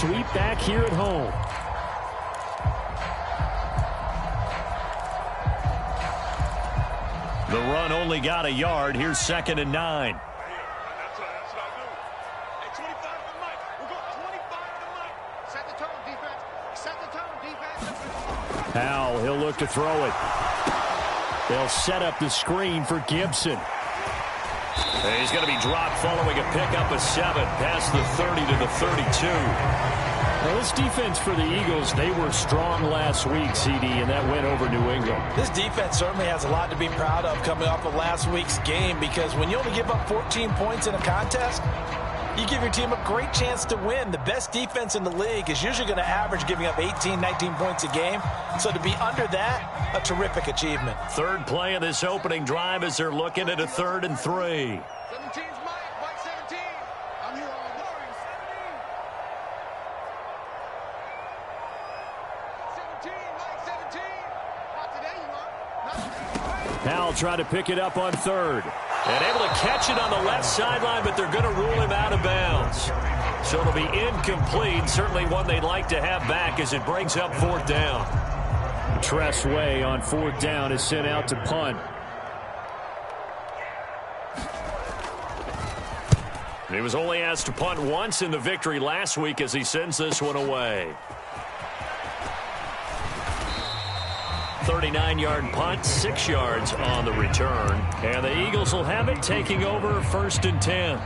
sweep back here at home. The run only got a yard. Here's 2nd and 9. Powell, he'll look to throw it. They'll set up the screen for Gibson. He's going to be dropped following a pickup of 7 past the 30 to the 32. Now, this defense for the Eagles, they were strong last week, CD, and that went over New England. This defense certainly has a lot to be proud of coming off of last week's game, because when you only give up 14 points in a contest, you give your team a great chance to win. The best defense in the league is usually going to average giving up 18, 19 points a game. So to be under that, a terrific achievement. Third play of this opening drive as they're looking at a 3rd and 3. 17's Mike 17. I'm here on Warren, 17. 17, Mike 17. Not today, you are. Powell trying to pick it up on 3rd. And able to catch it on the left sideline, but they're going to rule him out of bounds. So it'll be incomplete. Certainly one they'd like to have back as it brings up 4th down. Tress Way on 4th down is sent out to punt. He was only asked to punt once in the victory last week as he sends this one away. 39-yard punt, 6 yards on the return. And the Eagles will have it, taking over 1st and 10.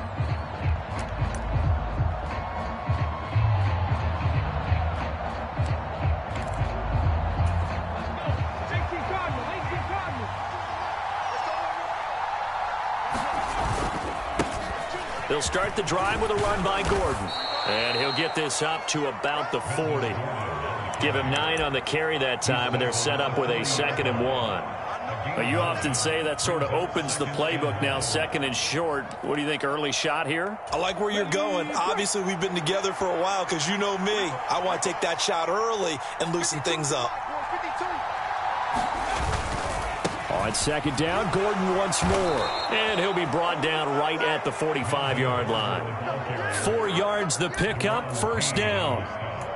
They'll start the drive with a run by Gordon. And he'll get this up to about the 40. Give him 9 on the carry that time, and they're set up with a 2nd and 1. But you often say that sort of opens the playbook now, 2nd and short. What do you think, early shot here? I like where you're going. Obviously, we've been together for a while because you know me. I want to take that shot early and loosen things up. On 2nd down, Gordon once more. And he'll be brought down right at the 45-yard line. 4 yards the pickup, 1st down.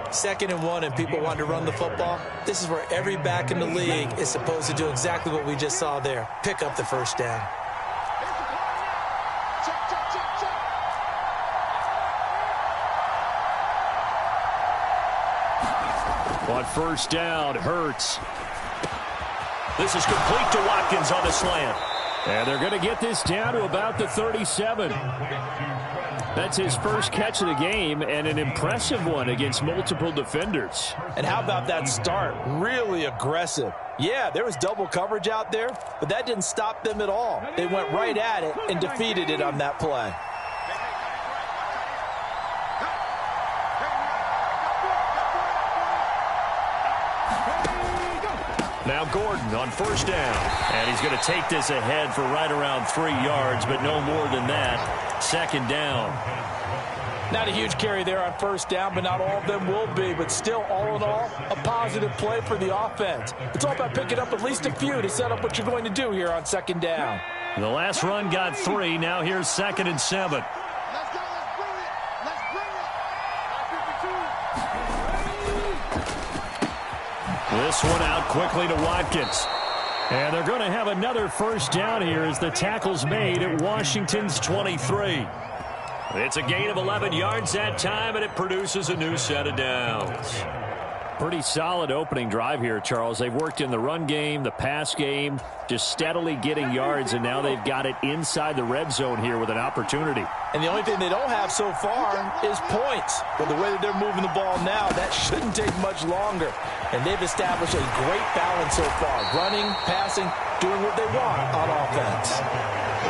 2nd and 1 and people want to run the football. This is where every back in the league is supposed to do exactly what we just saw there. Pick up the 1st down. On 1st down, Hurts. This is complete to Watkins on the slant. And they're going to get this down to about the 37. That's his first catch of the game, and an impressive one against multiple defenders. And how about that start? Really aggressive. Yeah, there was double coverage out there, but that didn't stop them at all. They went right at it and defeated it on that play. Now Gordon on 1st down. And he's going to take this ahead for right around 3 yards, but no more than that. 2nd down. Not a huge carry there on 1st down, but not all of them will be. But still, all in all, a positive play for the offense. It's all about picking up at least a few to set up what you're going to do here on 2nd down. The last run got 3. Now here's 2nd and 7. This one out quickly to Watkins. And they're going to have another 1st down here as the tackle's made at Washington's 23. It's a gain of 11 yards that time, and it produces a new set of downs. Pretty solid opening drive here, Charles. They've worked in the run game, the pass game, just steadily getting yards, and now they've got it inside the red zone here with an opportunity. And the only thing they don't have so far is points. But the way that they're moving the ball now, that shouldn't take much longer. And they've established a great balance so far. Running, passing, doing what they want on offense.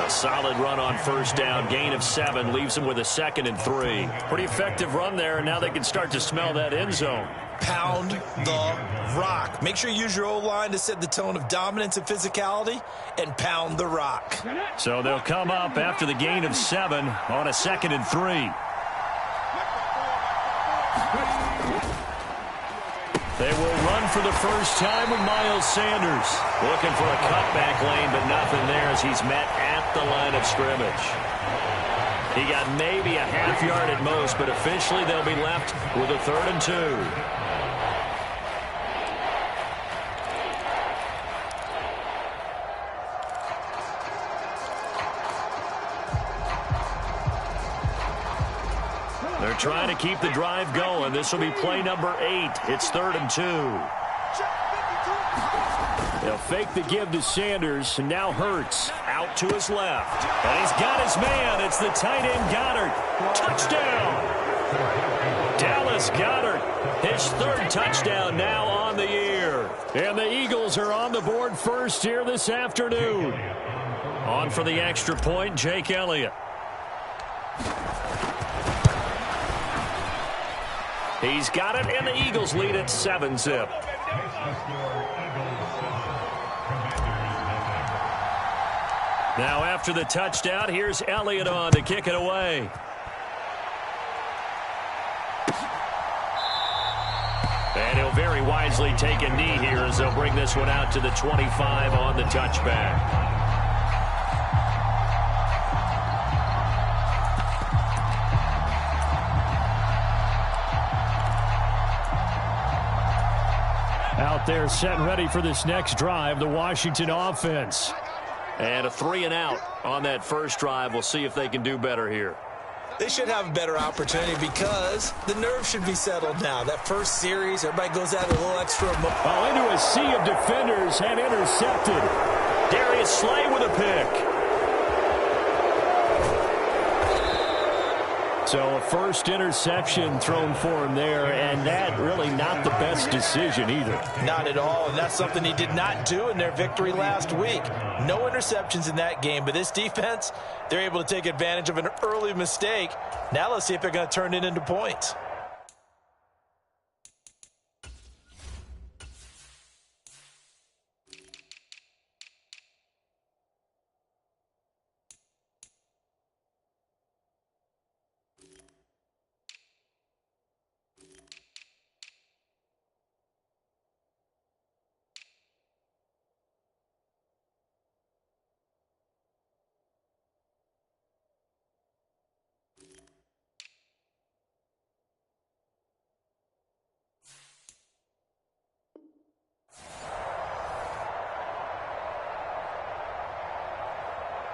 A solid run on 1st down. Gain of 7 leaves them with a 2nd and 3. Pretty effective run there, and now they can start to smell that end zone. Pound the rock. Make sure you use your O-line to set the tone of dominance and physicality, and pound the rock. So they'll come up after the gain of 7 on a 2nd and 3. They will run for the first time with Miles Sanders. Looking for a cutback lane, but nothing there as he's met at the line of scrimmage. He got maybe a half yard at most, but officially they'll be left with a 3rd and 2. They're trying to keep the drive going. This will be play number 8. It's 3rd and 2. They'll fake the give to Sanders, and now Hurts out to his left. And he's got his man. It's the tight end Goddard. Touchdown! Dallas Goddard, his 3rd touchdown now on the year. And the Eagles are on the board first here this afternoon. On for the extra point, Jake Elliott. He's got it, and the Eagles lead at 7-zip. Now after the touchdown, here's Elliott on to kick it away. And he'll very wisely take a knee here as they'll bring this one out to the 25 on the touchback. Out there set and ready for this next drive, the Washington offense. And a 3 and out on that first drive. We'll see if they can do better here. They should have a better opportunity because the nerves should be settled now. That first series, everybody goes out a little extra. Into a sea of defenders and intercepted. Darius Slay with a pick. So a first interception thrown for him there, and that really not the best decision either. Not at all, and that's something he did not do in their victory last week. No interceptions in that game, but this defense, they're able to take advantage of an early mistake. Now let's see if they're going to turn it into points.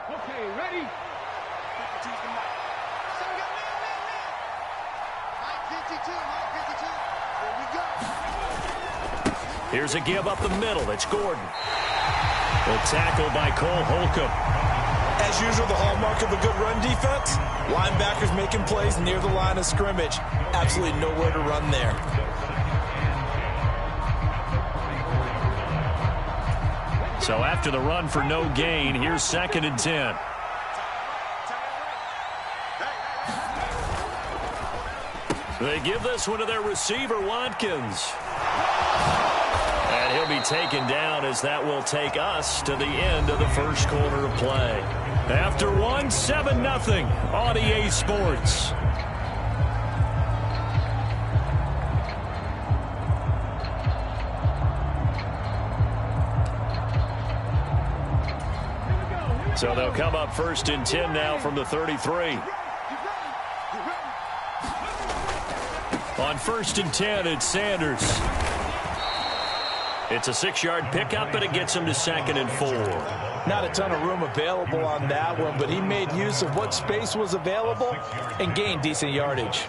Okay, ready? Here's a give up the middle. It's Gordon. The tackle by Cole Holcomb. As usual, the hallmark of a good run defense, linebackers making plays near the line of scrimmage. Absolutely nowhere to run there. So after the run for no gain, here's 2nd and 10. They give this one to their receiver, Watkins. And he'll be taken down as that will take us to the end of the first quarter of play. After one, 7-0 on EA Sports. So they'll come up 1st and 10 now from the 33. On 1st and 10, it's Sanders. It's a 6-yard pickup, and it gets him to 2nd and 4. Not a ton of room available on that one, but he made use of what space was available and gained decent yardage.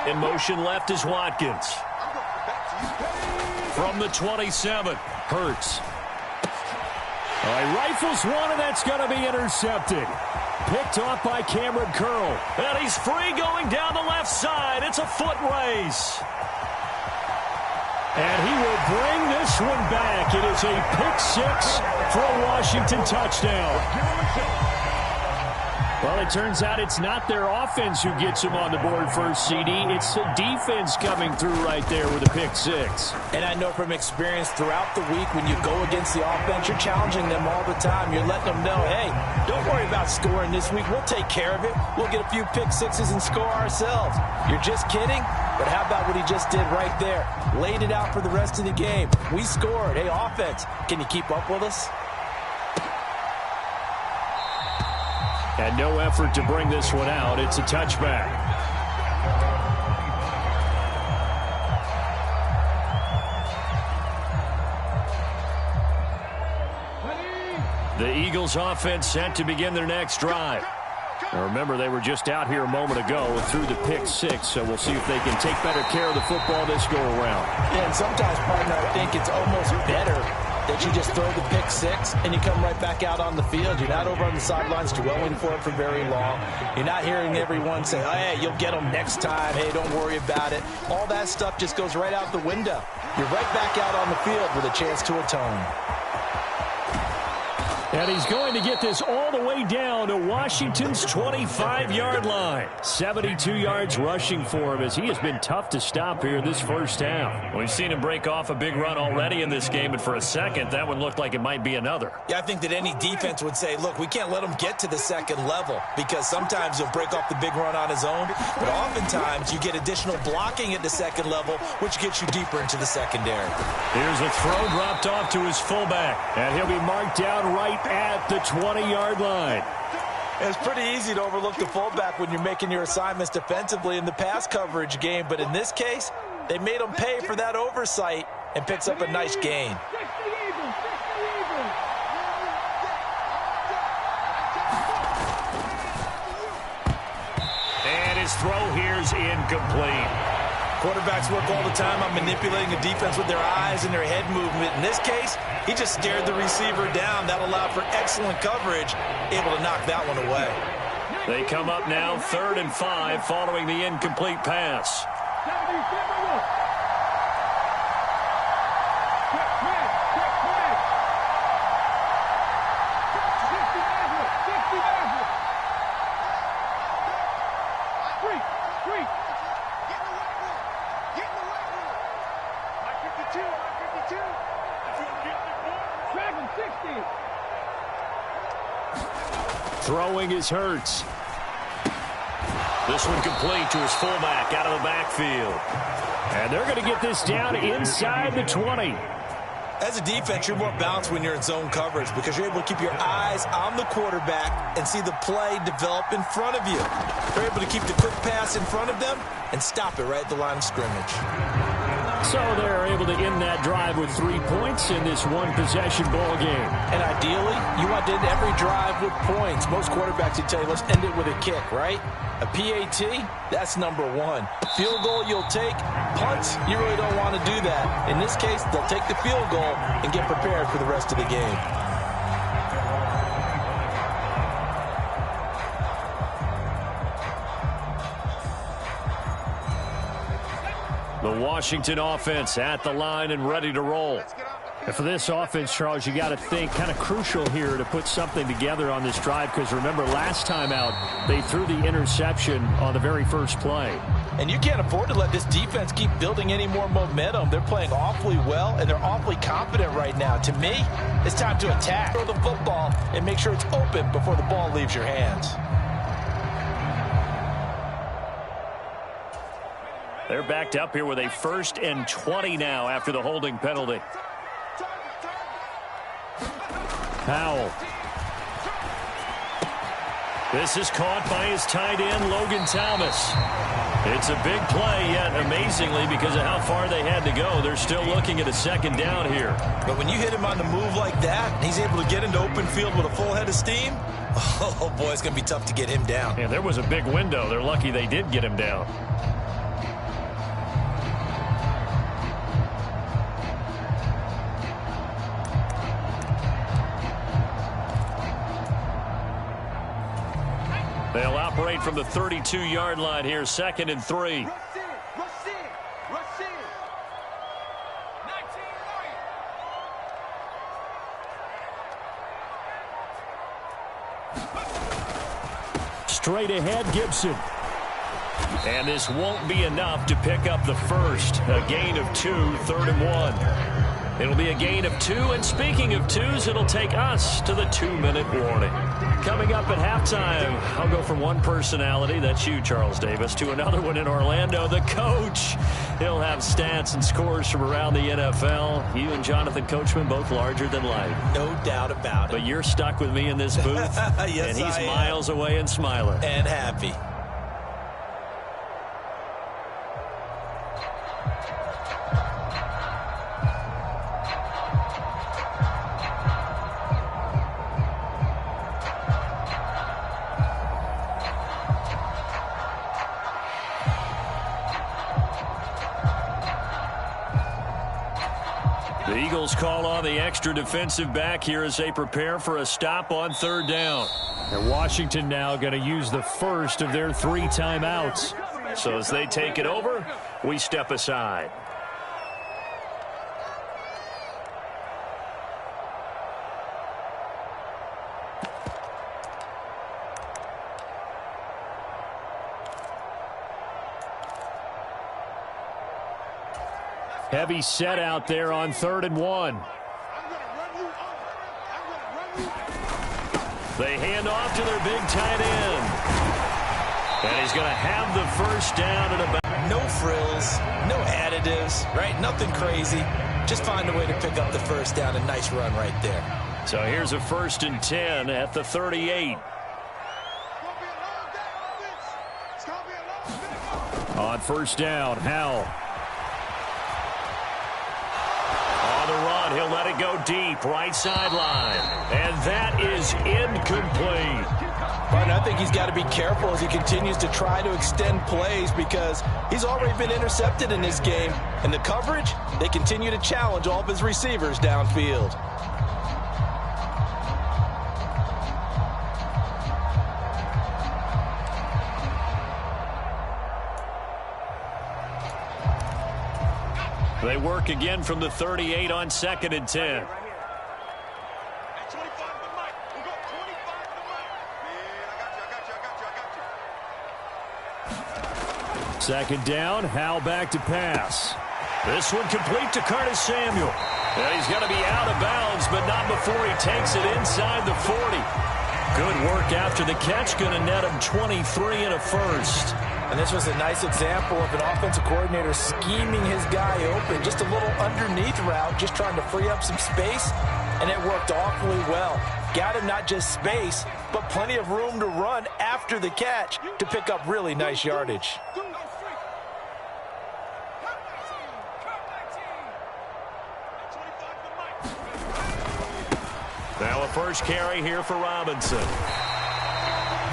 In motion left is Watkins. From the 27, Hurts. He rifles one, and that's going to be intercepted. Picked off by Cameron Curl. And he's free going down the left side. It's a foot race. And he will bring this one back. It is a pick 6 for a Washington touchdown. Well, it turns out it's not their offense who gets them on the board first, CD. It's the defense coming through right there with a pick six. And I know from experience throughout the week, when you go against the offense, you're challenging them all the time. You're letting them know, hey, don't worry about scoring this week. We'll take care of it. We'll get a few pick sixes and score ourselves. You're just kidding? But how about what he just did right there? Laid it out for the rest of the game. We scored. Hey, offense, can you keep up with us? And no effort to bring this one out. It's a touchback. The Eagles offense set to begin their next drive. Now remember, they were just out here a moment ago through the pick six, so we'll see if they can take better care of the football this go-around. Yeah, and sometimes, partner, I think it's almost better that you just throw the pick six and you come right back out on the field. You're not over on the sidelines dwelling for it for very long. You're not hearing everyone say, oh, hey, you'll get them next time. Hey, don't worry about it. All that stuff just goes right out the window. You're right back out on the field with a chance to atone. And he's going to get this all the way down to Washington's 25-yard line. 72 yards rushing for him as he has been tough to stop here this first half. We've seen him break off a big run already in this game, and for a second, that one looked like it might be another. Yeah, I think that any defense would say, look, we can't let him get to the second level because sometimes he'll break off the big run on his own, but oftentimes you get additional blocking at the second level, which gets you deeper into the secondary. Here's a throw dropped off to his fullback, and he'll be marked down right at the 20-yard line. It's pretty easy to overlook the fullback when you're making your assignments defensively in the pass coverage game, but in this case, they made him pay for that oversight and picks up a nice gain. And his throw here's incomplete. Quarterbacks work all the time on manipulating a defense with their eyes and their head movement. In this case, he just stared the receiver down. That allowed for excellent coverage, able to knock that one away. They come up now 3rd and 5 following the incomplete pass. Throwing is Hurts. This one complete to his fullback out of the backfield. And they're going to get this down inside the 20. As a defense, you're more balanced when you're in zone coverage because you're able to keep your eyes on the quarterback and see the play develop in front of you. You're able to keep the quick pass in front of them and stop it right at the line of scrimmage. So they're able to end that drive with 3 points in this one-possession ball game. And ideally, you want to end every drive with points. Most quarterbacks would tell you, let's end it with a kick, right? A PAT, that's number one. Field goal you'll take. Punts, you really don't want to do that. In this case, they'll take the field goal and get prepared for the rest of the game. The Washington offense at the line and ready to roll. And for this offense, Charles, you got to think kind of crucial here to put something together on this drive because remember last time out they threw the interception on the very first play. And you can't afford to let this defense keep building any more momentum. They're playing awfully well and they're awfully confident right now. To me, it's time to attack. Throw the football and make sure it's open before the ball leaves your hands. They're backed up here with a 1st and 20 now after the holding penalty. Powell. This is caught by his tight end, Logan Thomas. It's a big play, yet amazingly, because of how far they had to go, they're still looking at a 2nd down here. But when you hit him on the move like that, and he's able to get into open field with a full head of steam, oh boy, it's going to be tough to get him down. Yeah, there was a big window. They're lucky they did get him down. They'll operate from the 32-yard line here, 2nd and 3. straight ahead, Gibson. And this won't be enough to pick up the first. A gain of 2, 3rd and 1. It'll be a gain of 2, and speaking of 2s, it'll take us to the 2-minute warning. Coming up at halftime, I'll go from one personality, that's you, Charles Davis, to another one in Orlando, the coach. He'll have stats and scores from around the NFL. You and Jonathan Coachman, both larger than life. No doubt about it. But you're stuck with me in this booth, yes, and he's I am. miles away and smiling. And happy. The Eagles call on the extra defensive back here as they prepare for a stop on 3rd down. And Washington now going to use the first of their 3 timeouts. So as they take it over, we step aside. Heavy set out there on 3rd and 1. They hand off to their big tight end. And he's going to have the first down at about... No frills, no additives, right? Nothing crazy. Just find a way to pick up the first down. A nice run right there. So here's a 1st and 10 at the 38. On 1st down, Howell. The run, he'll let it go deep, right sideline. And that is incomplete. Partner, I think he's got to be careful as he continues to try to extend plays because he's already been intercepted in this game. And the coverage, they continue to challenge all of his receivers downfield. They work again from the 38 on 2nd and 10. Second down, Howell back to pass. This one complete to Curtis Samuel. And he's going to be out of bounds, but not before he takes it inside the 40. Good work after the catch, going to net him 23 and a first. And this was a nice example of an offensive coordinator scheming his guy open. Just a little underneath route, just trying to free up some space, and it worked awfully well. Got him not just space, but plenty of room to run after the catch to pick up really nice yardage. Now a first carry here for Robinson.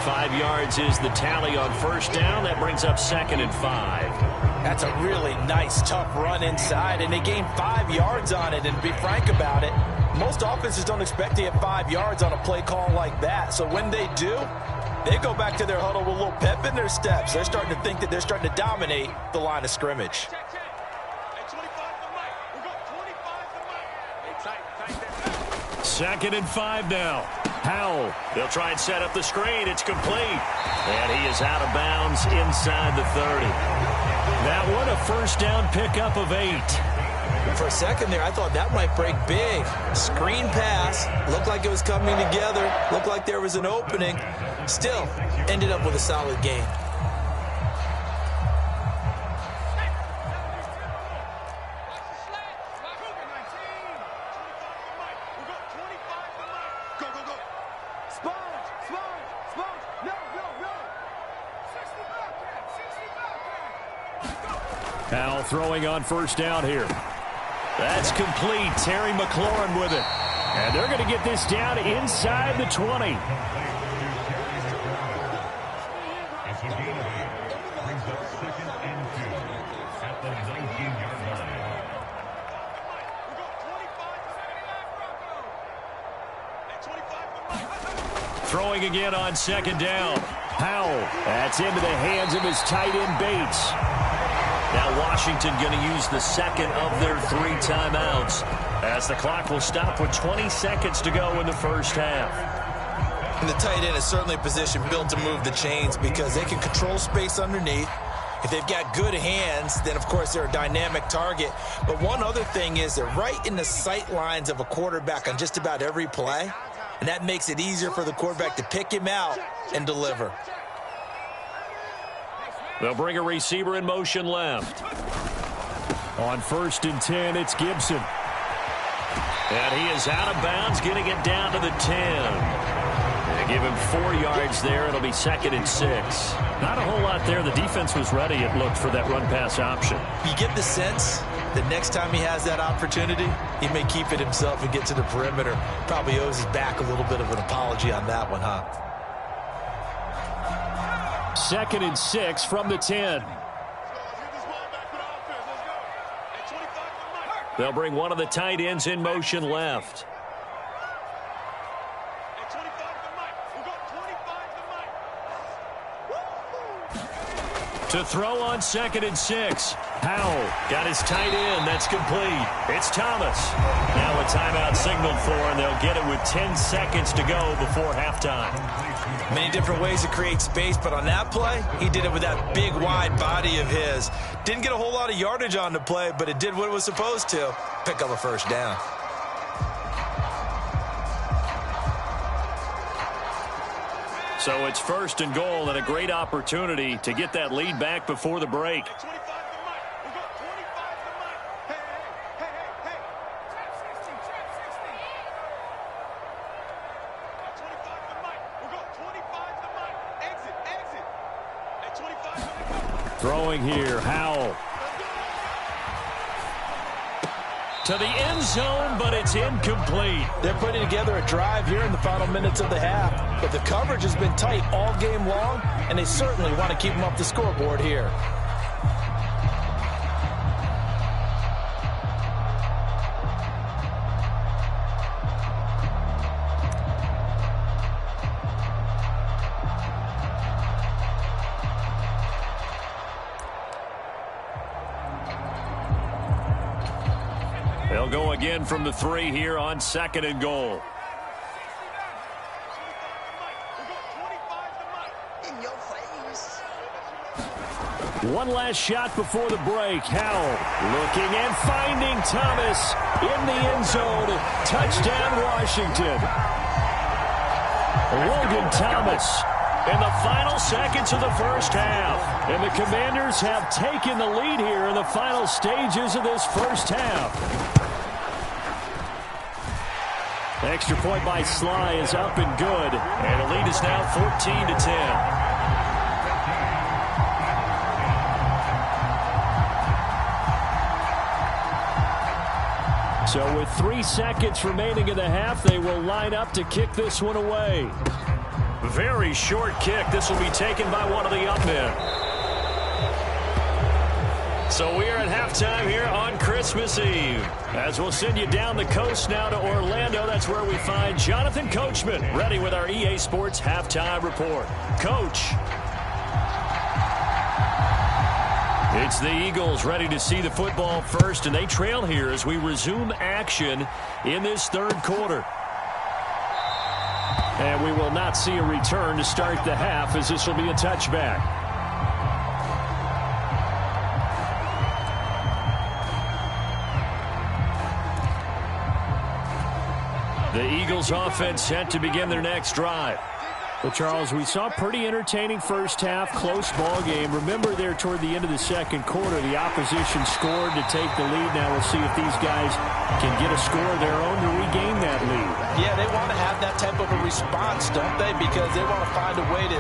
5 yards is the tally on 1st down. That brings up 2nd and 5. That's a really nice, tough run inside, and they gained 5 yards on it. And to be frank about it, most offenses don't expect to get 5 yards on a play call like that. So when they do, they go back to their huddle with a little pep in their steps. They're starting to think that they're starting to dominate the line of scrimmage. 2nd and 5 now. Howell, they'll try and set up the screen. It's complete. And he is out of bounds inside the 30. That one, a 1st down pickup of 8. For a second there, I thought that might break big. Screen pass. Looked like it was coming together. Looked like there was an opening. Still, ended up with a solid gain. Howell throwing on 1st down here. That's complete. Terry McLaurin with it. And they're going to get this down inside the 20. Throwing again on 2nd down. Howell. That's into the hands of his tight end Bates. Now Washington going to use the 2nd of their 3 timeouts as the clock will stop with 20 seconds to go in the 1st half. And the tight end is certainly a position built to move the chains because they can control space underneath. If they've got good hands, then, of course, they're a dynamic target. But one other thing is they're right in the sight lines of a quarterback on just about every play, and that makes it easier for the quarterback to pick him out and deliver. They'll bring a receiver in motion left. On 1st and 10, it's Gibson. And he is out of bounds, getting it down to the 10. They give him 4 yards there. It'll be 2nd and 6. Not a whole lot there. The defense was ready, it looked, for that run-pass option. You get the sense that next time he has that opportunity, he may keep it himself and get to the perimeter. Probably owes his back a little bit of an apology on that one, huh? 2nd and 6 from the 10. They'll bring one of the tight ends in motion left. To throw on 2nd and 6. Howell got his tight end. That's complete. It's Thomas. Now a timeout signaled for, and they'll get it with 10 seconds to go before halftime. Many different ways to create space, but on that play, he did it with that big, wide body of his. Didn't get a whole lot of yardage on the play, but it did what it was supposed to. Pick up a first down. So it's 1st and goal, and a great opportunity to get that lead back before the break. Throwing here, Howell. To the end zone, but it's incomplete. They're putting together a drive here in the final minutes of the half, but the coverage has been tight all game long, and they certainly want to keep them off the scoreboard here. They'll go again from the 3 here on 2nd and goal. One last shot before the break. Howell looking and finding Thomas in the end zone. Touchdown, Washington. Logan Thomas in the final seconds of the first half. And the Commanders have taken the lead here in the final stages of this first half. The extra point by Sly is up and good. And the lead is now 14-10. So with 3 seconds remaining in the half, they will line up to kick this one away. Very short kick. This will be taken by one of the up men. So we are at halftime here on Christmas Eve. As we'll send you down the coast now to Orlando. That's where we find Jonathan Coachman ready with our EA Sports Halftime Report. Coach. It's the Eagles ready to see the football first, and they trail here as we resume action in this third quarter. And we will not see a return to start the half, as this will be a touchback. The Eagles offense set to begin their next drive. Well, Charles, we saw a pretty entertaining first half, close ball game. Remember there toward the end of the second quarter, the opposition scored to take the lead. Now we'll see if these guys can get a score of their own to regain that lead. Yeah, they want to have that type of a response, don't they? Because they want to find a way to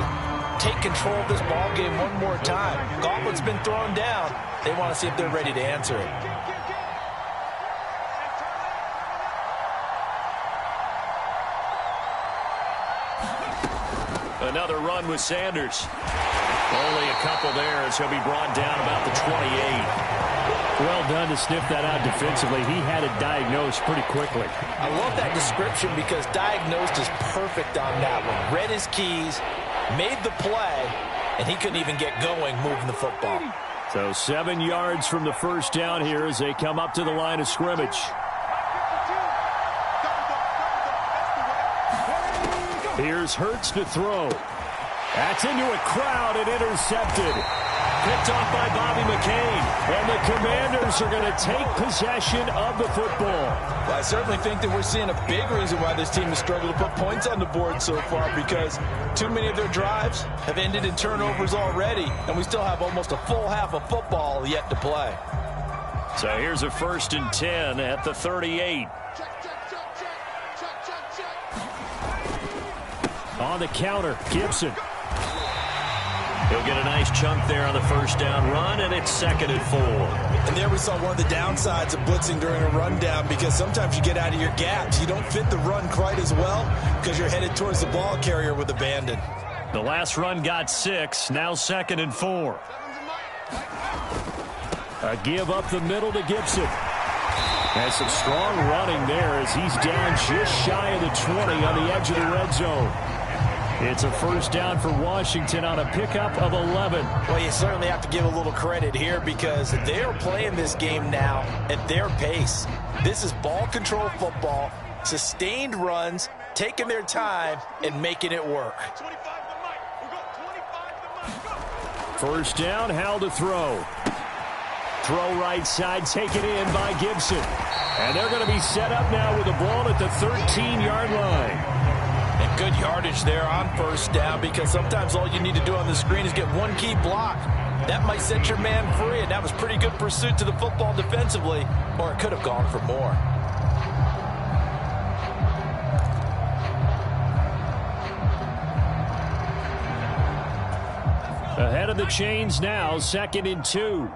take control of this ball game one more time. Gauntlet's been thrown down. They want to see if they're ready to answer it. Another run with Sanders. Only a couple there as he'll be brought down about the 28. Well done to sniff that out defensively. He had it diagnosed pretty quickly. I love that description because diagnosed is perfect on that one. Read his keys, made the play, and he couldn't even get going moving the football. So 7 yards from the first down here as they come up to the line of scrimmage. Here's Hurts to throw. That's into a crowd and intercepted. Picked off by Bobby McCain. And the Commanders are going to take possession of the football. Well, I certainly think that we're seeing a big reason why this team has struggled to put points on the board so far, because too many of their drives have ended in turnovers already, and we still have almost a full half of football yet to play. So here's a 1st and 10 at the 38. On the counter, Gibson. He'll get a nice chunk there on the 1st down run, and it's 2nd and 4. And there we saw one of the downsides of blitzing during a rundown, because sometimes you get out of your gaps. You don't fit the run quite as well because you're headed towards the ball carrier with abandon. The last run got 6, now 2nd and 4. A give up the middle to Gibson. And some strong running there as he's down just shy of the 20 on the edge of the red zone. It's a 1st down for Washington on a pickup of 11. Well, you certainly have to give a little credit here, because they are playing this game now at their pace. This is ball control football, sustained runs, taking their time, and making it work. 1st down, Hal to throw. Throw right side, taken in by Gibson. And they're going to be set up now with the ball at the 13-yard line. And good yardage there on 1st down, because sometimes all you need to do on the screen is get one key block. That might set your man free, and that was pretty good pursuit to the football defensively, or it could have gone for more. Ahead of the chains now, 2nd and 2.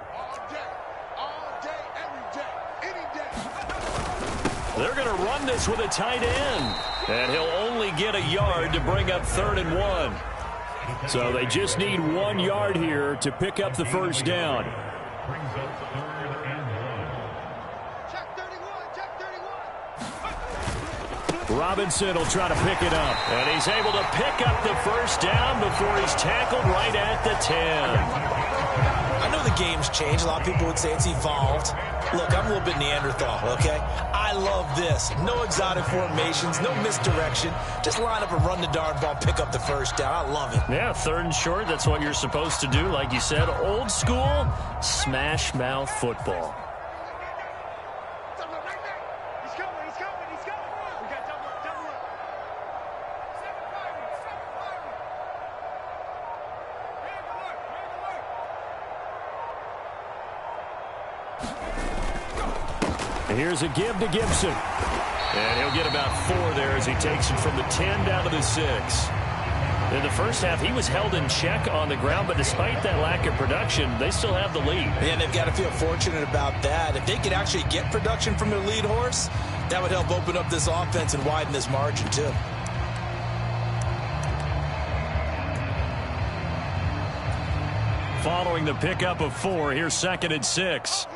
They're going to run this with a tight end. And he'll only get a yard to bring up 3rd and 1. So they just need 1 yard here to pick up the 1st down. Robinson will try to pick it up. And he's able to pick up the 1st down before he's tackled right at the 10. I know the game's changed. A lot of people would say it's evolved. Look, I'm a little bit Neanderthal, okay? I love this. No exotic formations, no misdirection. Just line up and run the darn ball, pick up the 1st down. I love it. Yeah, 3rd and short, that's what you're supposed to do. Like you said, old school, smash mouth football. Here's a give to Gibson. And he'll get about 4 there as he takes it from the 10 down to the 6. In the 1st half, he was held in check on the ground, but despite that lack of production, they still have the lead. And they've got to feel fortunate about that. If they could actually get production from their lead horse, that would help open up this offense and widen this margin, too. Following the pickup of 4, here's 2nd and 6.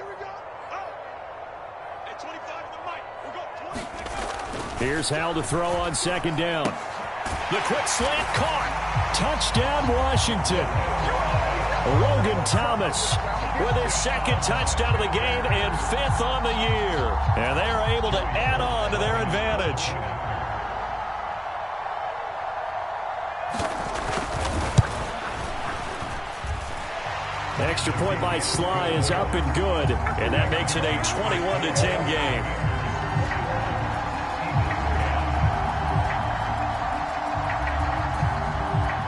Here's Hal to throw on 2nd down. The quick slant caught. Touchdown, Washington. Logan Thomas with his 2nd touchdown of the game and 5th on the year. And they are able to add on to their advantage. Extra point by Sly is up and good. And that makes it a 21-10 game.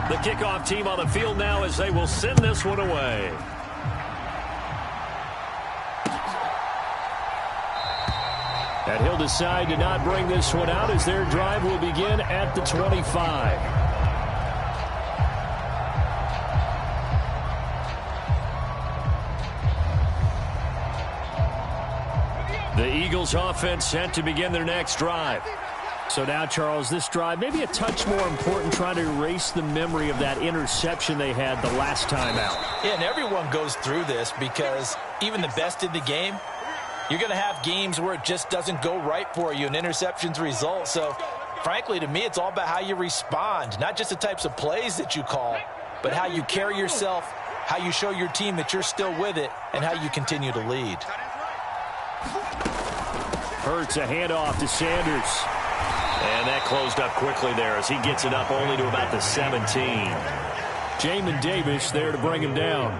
The kickoff team on the field now as they will send this one away. And he'll decide to not bring this one out as their drive will begin at the 25. The Eagles offense set to begin their next drive. So now, Charles, this drive maybe a touch more important, trying to erase the memory of that interception they had the last time out. Yeah, and everyone goes through this, because even the best in the game, you're going to have games where it just doesn't go right for you and interceptions result. So, frankly, to me, it's all about how you respond, not just the types of plays that you call, but how you carry yourself, how you show your team that you're still with it, and how you continue to lead. Hurts a handoff to Sanders. And that closed up quickly there as he gets it up only to about the 17. Jamin Davis there to bring him down.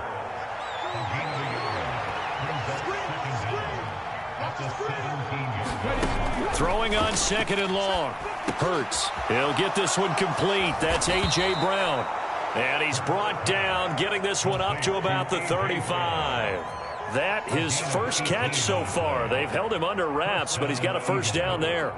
Throwing on 2nd and long. Hurts. He'll get this one complete. That's A.J. Brown. And he's brought down, getting this one up to about the 35. That his first catch so far. They've held him under wraps, but he's got a first down there.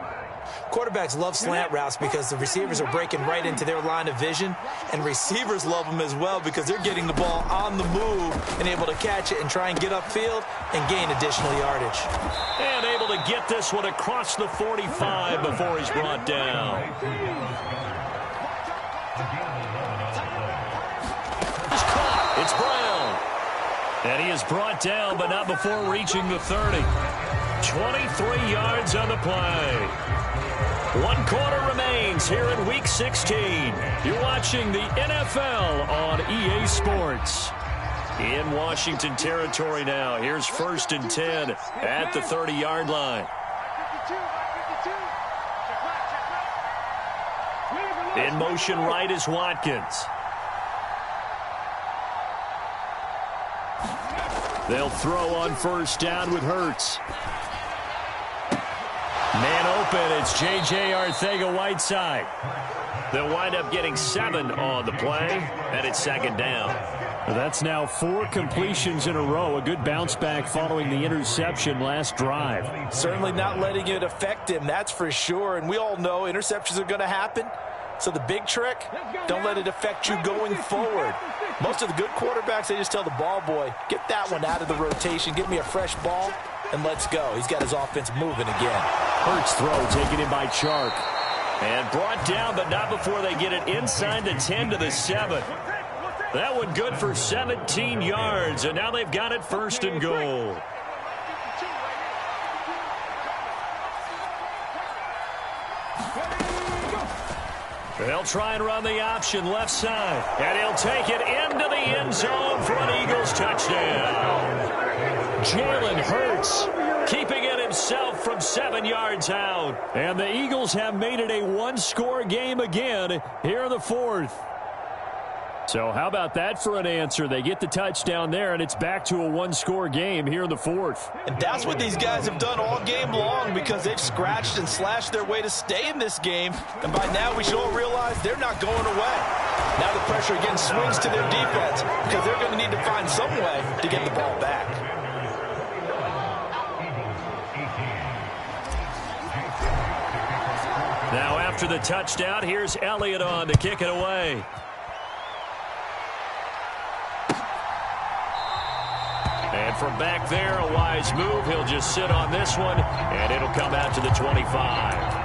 Quarterbacks love slant routes because the receivers are breaking right into their line of vision, and receivers love them as well because they're getting the ball on the move and able to catch it and try and get upfield and gain additional yardage. And able to get this one across the 45 before he's brought down. It's caught. It's Brown. And he is brought down, but not before reaching the 30. 23 yards on the play. 1 quarter remains here in Week 16. You're watching the NFL on EA Sports. In Washington territory now. Here's 1st and 10 at the 30-yard line. In motion right is Watkins. They'll throw on 1st down with Hurts. Man open, it's J.J. Arcega-Whiteside. They'll wind up getting 7 on the play, and it's 2nd down. That's now 4 completions in a row. A good bounce back following the interception last drive. Certainly not letting it affect him, that's for sure. And we all know interceptions are going to happen. So the big trick, don't let it affect you going forward. Most of the good quarterbacks, they just tell the ball boy, get that one out of the rotation, give me a fresh ball, and let's go. He's got his offense moving again. Hurts throw taken in by Chark. And brought down, but not before they get it inside the 10 to the 7. That one good for 17 yards, and now they've got it 1st and goal. They'll try and run the option left side, and he'll take it into the end zone for an Eagles touchdown. Jalen Hurts keeping it himself from 7 yards out. And the Eagles have made it a 1-score game again here in the 4th. So how about that for an answer? They get the touchdown there, and it's back to a 1-score game here in the 4th. And that's what these guys have done all game long because they've scratched and slashed their way to stay in this game. And by now we should all realize they're not going away. Now the pressure again swings to their defense because they're going to need to find some way to get the ball back. Now after the touchdown, here's Elliott on to kick it away. And from back there, a wise move. He'll just sit on this one, and it'll come out to the 25.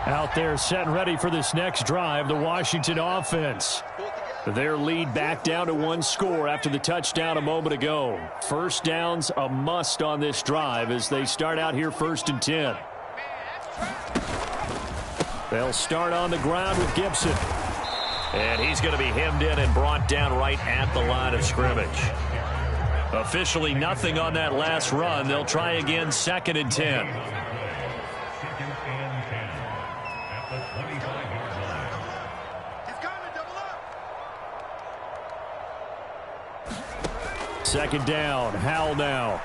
Out there set and ready for this next drive, the Washington offense. Their lead back down to 1 score after the touchdown a moment ago. 1st down's a must on this drive as they start out here 1st and 10. They'll start on the ground with Gibson. And he's going to be hemmed in and brought down right at the line of scrimmage. Officially nothing on that last run. They'll try again 2nd and 10. Second down, Howell now.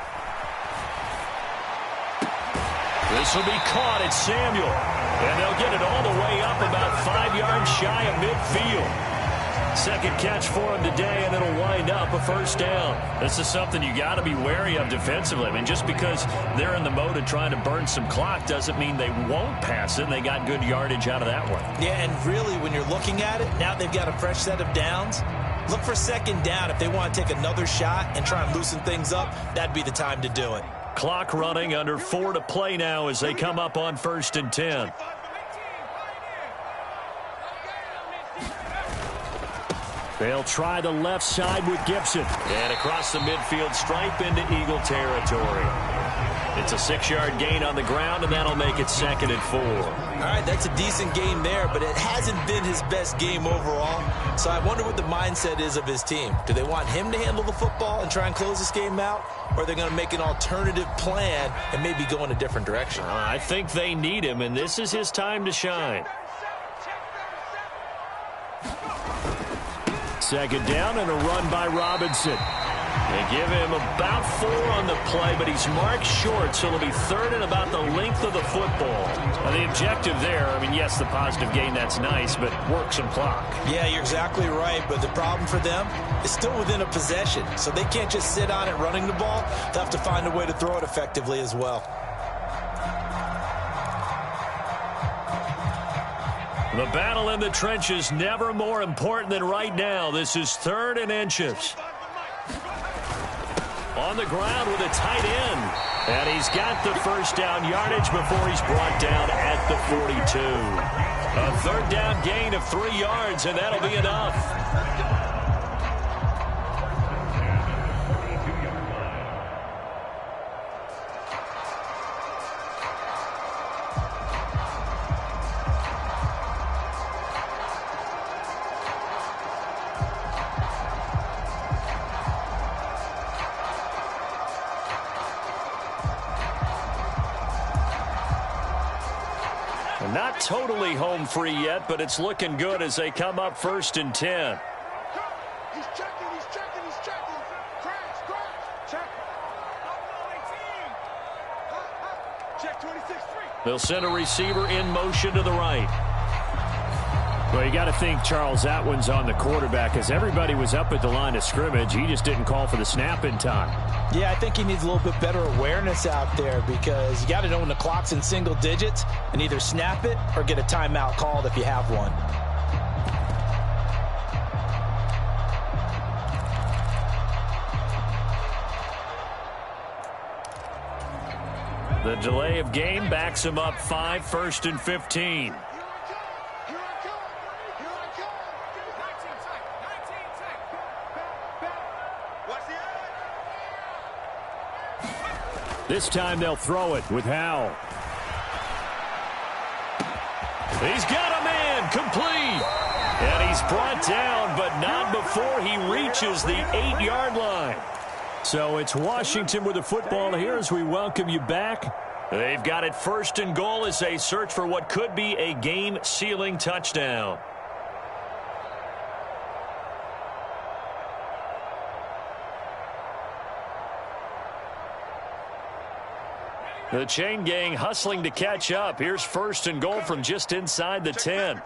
This will be caught at Samuel. And they'll get it all the way up about 5 yards shy of midfield. Second catch for him today, and it'll wind up a 1st down. This is something you got to be wary of defensively. I mean, just because they're in the mode of trying to burn some clock doesn't mean they won't pass it. They got good yardage out of that one. Yeah, and really, when you're looking at it, now they've got a fresh set of downs. Look for 2nd down. If they want to take another shot and try and loosen things up, that'd be the time to do it. Clock running, under 4 to play now as they come up on 1st and 10. They'll try the left side with Gibson. And across the midfield stripe into Eagle territory. It's a 6-yard gain on the ground, and that'll make it 2nd and 4. All right, that's a decent game there, but it hasn't been his best game overall. So I wonder what the mindset is of his team. Do they want him to handle the football and try and close this game out? Or are they going to make an alternative plan and maybe go in a different direction? I think they need him, and this is his time to shine. 2nd down and a run by Robinson. They give him about 4 on the play, but he's marked short, so it'll be 3rd and about the length of the football. Now, the objective there, I mean, yes, the positive gain, that's nice, but work some clock. Yeah, you're exactly right, but the problem for them is still within a possession, so they can't just sit on it running the ball. They'll have to find a way to throw it effectively as well. The battle in the trenches never more important than right now. This is 3rd and inches. On the ground with a tight end. And he's got the first down yardage before he's brought down at the 42. A 3rd down gain of 3 yards, and that'll be enough. Not totally home free yet, but it's looking good as they come up 1st and 10. He's checking. Crash. Check. Check 26-3. They'll send a receiver in motion to the right. Well, you got to think, Charles, that one's on the quarterback as everybody was up at the line of scrimmage. He just didn't call for the snap in time. Yeah, I think he needs a little bit better awareness out there because you got to know when the clock's in single digits and either snap it or get a timeout called if you have one. The delay of game backs him up 5, 1st and 15. This time they'll throw it with Howell. He's got a man, complete. And he's brought down, but not before he reaches the 8-yard line. So it's Washington with the football here as we welcome you back. They've got it 1st and goal as they search for what could be a game-sealing touchdown. The chain gang hustling to catch up. Here's 1st and goal from just inside the 10.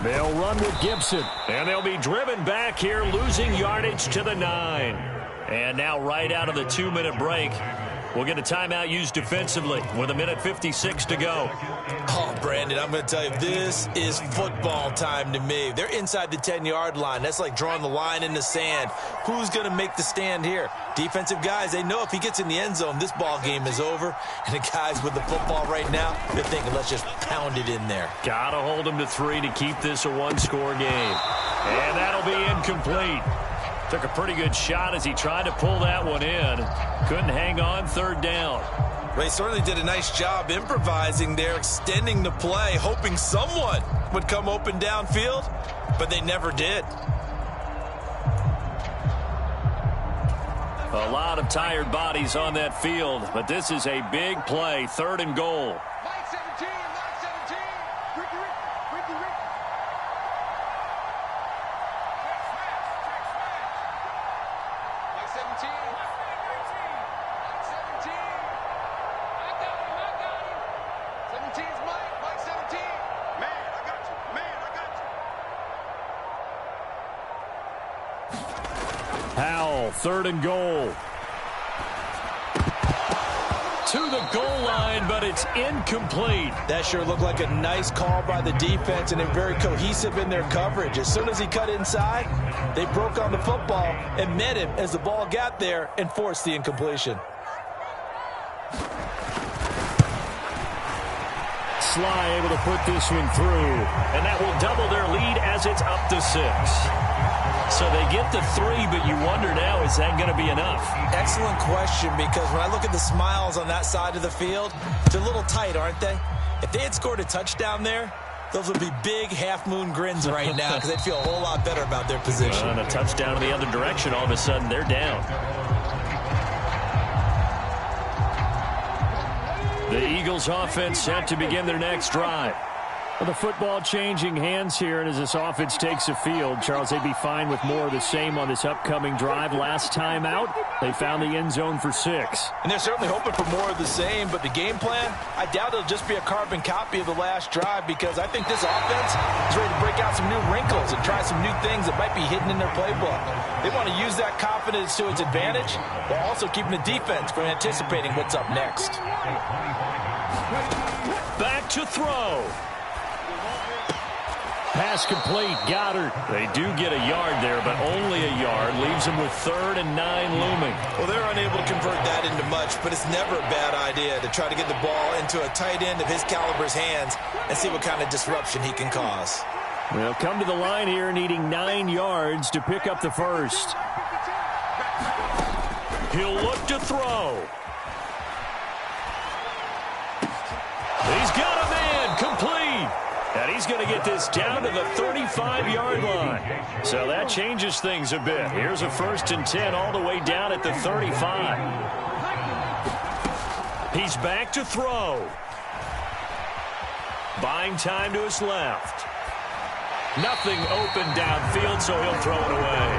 They'll run with Gibson, and they'll be driven back here, losing yardage to the 9. And now right out of the 2-minute break, we'll get a timeout used defensively with 1:56 to go. Oh, Brandon, I'm going to tell you, this is football time to me. They're inside the 10-yard line. That's like drawing the line in the sand. Who's going to make the stand here? Defensive guys, they know if he gets in the end zone, this ball game is over. And the guys with the football right now, they're thinking, let's just pound it in there. Got to hold them to 3 to keep this a 1-score game. And that'll be incomplete. Took a pretty good shot as he tried to pull that one in. Couldn't hang on, 3rd down. They certainly did a nice job improvising there, extending the play, hoping someone would come open downfield, but they never did. A lot of tired bodies on that field, but this is a big play, 3rd and goal. Mike 17. Ricky. Mike 17. Mike 17. I got him. 17's Mike 17. Man, I got you. Howell, 3rd and goal. To the goal line, but it's incomplete. That sure looked like a nice call by the defense, and they're very cohesive in their coverage. As soon as he cut inside, they broke on the football and met him as the ball got there and forced the incompletion. Sly able to put this one through, and that will it's up to 6. So they get the 3, but you wonder now, is that going to be enough? Excellent question, because when I look at the smiles on that side of the field, they're a little tight, aren't they? If they had scored a touchdown there, those would be big half-moon grins right now because they'd feel a whole lot better about their position. And a touchdown in the other direction, all of a sudden they're down. The Eagles offense set to begin their next drive. Well, the football changing hands here, and as this offense takes the field, Charles, they'd be fine with more of the same on this upcoming drive. Last time out, they found the end zone for 6. And they're certainly hoping for more of the same, but the game plan, I doubt it'll just be a carbon copy of the last drive, because I think this offense is ready to break out some new wrinkles and try some new things that might be hidden in their playbook. They want to use that confidence to its advantage while also keeping the defense from anticipating what's up next. Back to throw. Pass complete, Goddard. They do get a yard there, but only a yard. Leaves them with 3rd and 9 looming. Well, they're unable to convert that into much, but it's never a bad idea to try to get the ball into a tight end of his caliber's hands and see what kind of disruption he can cause. They'll come to the line here needing 9 yards to pick up the first. He'll look to throw. He's got a man, complete. And he's going to get this down to the 35-yard line. So that changes things a bit. Here's a 1st and 10 all the way down at the 35. He's back to throw. Buying time to his left. Nothing open downfield, so he'll throw it away.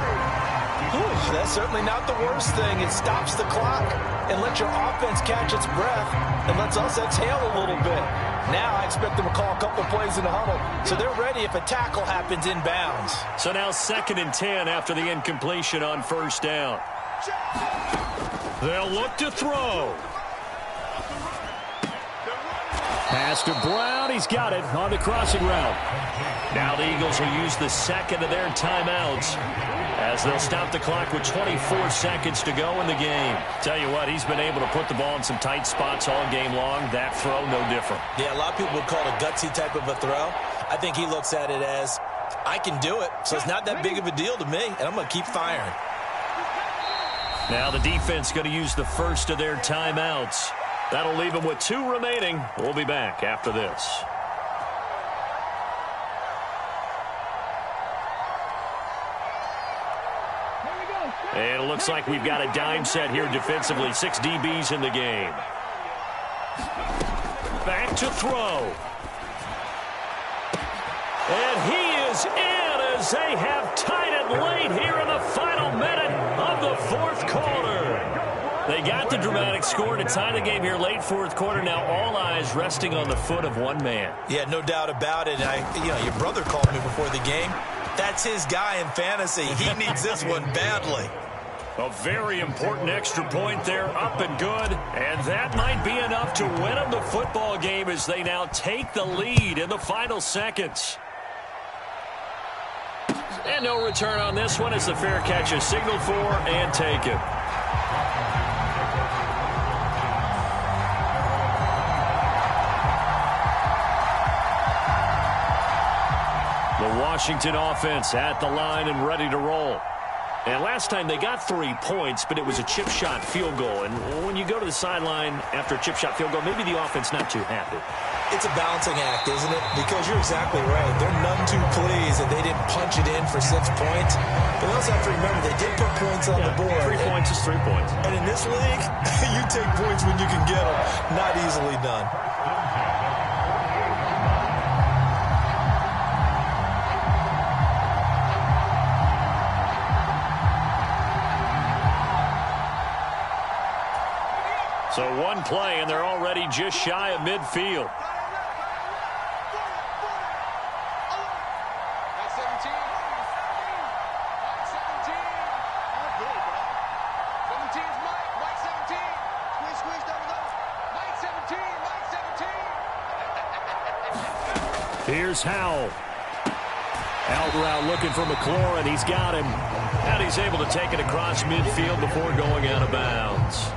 Whew, that's certainly not the worst thing. It stops the clock and lets your offense catch its breath and lets us exhale a little bit. Now I expect them to call a couple plays in the huddle, so they're ready if a tackle happens inbounds. So now 2nd and 10 after the incompletion on 1st down. They'll look to throw. Pass to Brown. He's got it on the crossing route. Now the Eagles will use the 2nd of their timeouts as they'll stop the clock with 24 seconds to go in the game. Tell you what, he's been able to put the ball in some tight spots all game long. That throw, no different. Yeah, a lot of people would call it a gutsy type of a throw. I think he looks at it as, I can do it, so it's not that big of a deal to me, and I'm going to keep firing. Now the defense going to use the 1st of their timeouts. That'll leave them with 2 remaining. We'll be back after this. And it looks like we've got a dime set here defensively. 6 DBs in the game. Back to throw. And he is in as they have tied it late here in the final minute of the 4th quarter. They got the dramatic score to tie the game here late 4th quarter. Now all eyes resting on the foot of one man. Yeah, no doubt about it. Your brother called me before the game. That's his guy in fantasy. He needs this one badly. A very important extra point there, up and good. And that might be enough to win them the football game as they now take the lead in the final seconds. And no return on this one as the fair catch is signaled for and taken. The Washington offense at the line and ready to roll. And last time they got 3 points, but it was a chip shot field goal. And when you go to the sideline after a chip shot field goal, maybe the offense not too happy. It's a balancing act, isn't it? Because you're exactly right. They're none too pleased that they didn't punch it in for 6 points. But we also have to remember they did put points on the board. 3 points is 3 points. And in this league, you take points when you can get them. Not easily done. So 1 play, and they're already just shy of midfield. Here's Howell. Out route looking for McLaurin. He's got him. And he's able to take it across midfield before going out of bounds.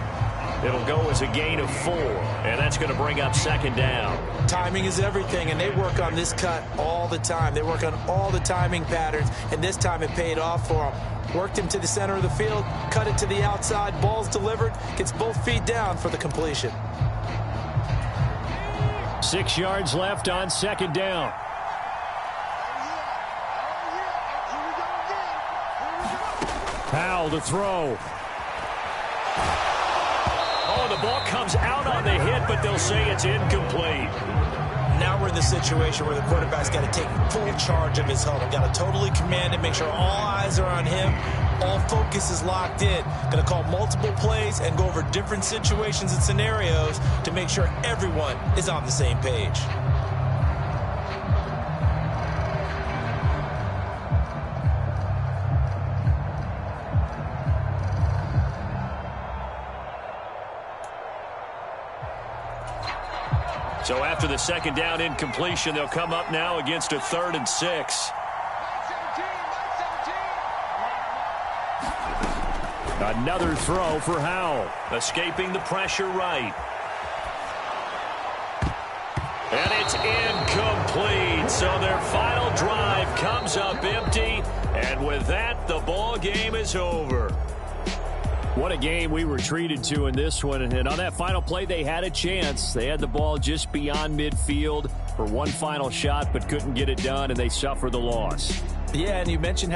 It'll go as a gain of 4, and that's going to bring up second down. Timing is everything, and they work on this cut all the time. They work on all the timing patterns, and this time it paid off for them. Worked him to the center of the field, cut it to the outside, ball's delivered, gets both feet down for the completion. 6 yards left on second down. Powell to throw. Oh, the ball comes out on the hit, but they'll say it's incomplete. Now we're in the situation where the quarterback's got to take full charge of his huddle. Got to totally command it, make sure all eyes are on him. All focus is locked in. Going to call multiple plays and go over different situations and scenarios to make sure everyone is on the same page. So after the second down incompletion, they'll come up now against a 3rd and 6. Another throw for Howell. Escaping the pressure right. And it's incomplete. So their final drive comes up empty. And with that, the ball game is over. What a game we were treated to in this one. And on that final play, they had a chance. They had the ball just beyond midfield for one final shot, but couldn't get it done, and they suffer the loss. Yeah, and you mentioned